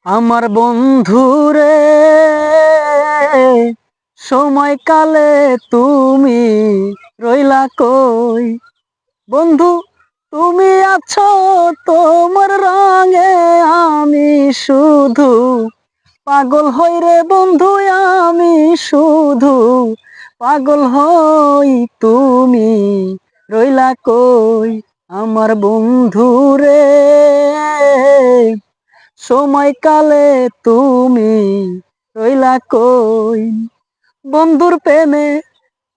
আমার বন্ধুরে সময়কালে তুমি রইলা কই। বন্ধু তুমি আছো তোমার রঙে, আমি শুধু পাগল হই রে বন্ধু, আমি শুধু পাগল হই। তুমি রইলা কই আমার বন্ধুরে সময়কালে তুমি রইলা কই। বন্ধুর প্রেমে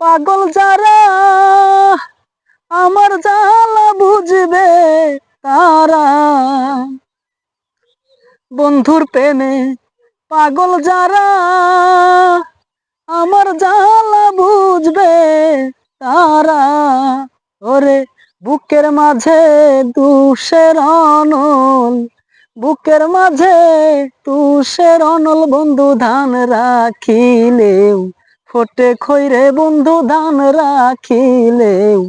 পাগল যারা আমার জ্বালা বুঝবে তারা। বন্ধুর প্রেমে পাগল যারা আমার জ্বালা বুঝবে তারা। ওরে বুকের মাঝে দুষের অনল, বুকের মাঝে তুষের অনল। বন্ধু ধান রাখিলেও ফোটে খই রে বন্ধু, ধান রাখিলেও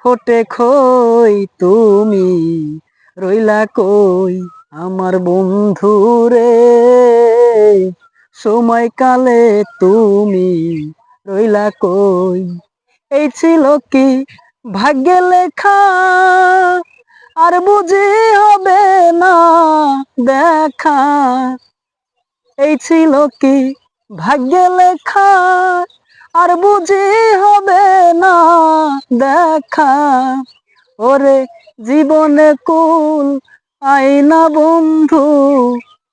ফোটে খই। তুমি রইলা কই আমার বন্ধু রে সময়কালে তুমি রইলা কই। এই ছিল কি ভাগ্যে লেখা, আর বুঝি হবে না দেখা। এই ছিল কি ভাগ্যে লেখা, আর বুঝি হবে না দেখা। ওরে জীবনে কুল আইনা বন্ধু,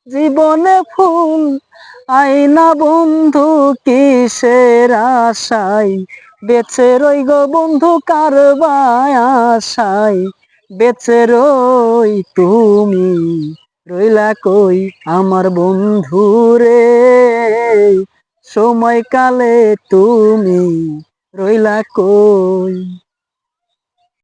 জীবনে ফুল আইনা বন্ধু, কিসের আশায় বেঁচে রই গো বন্ধু, কারবায় আশায় বেঁচে রই। তুমি রইলা কই আমার বন্ধু রে সময়কালে তুমি রইলা কই।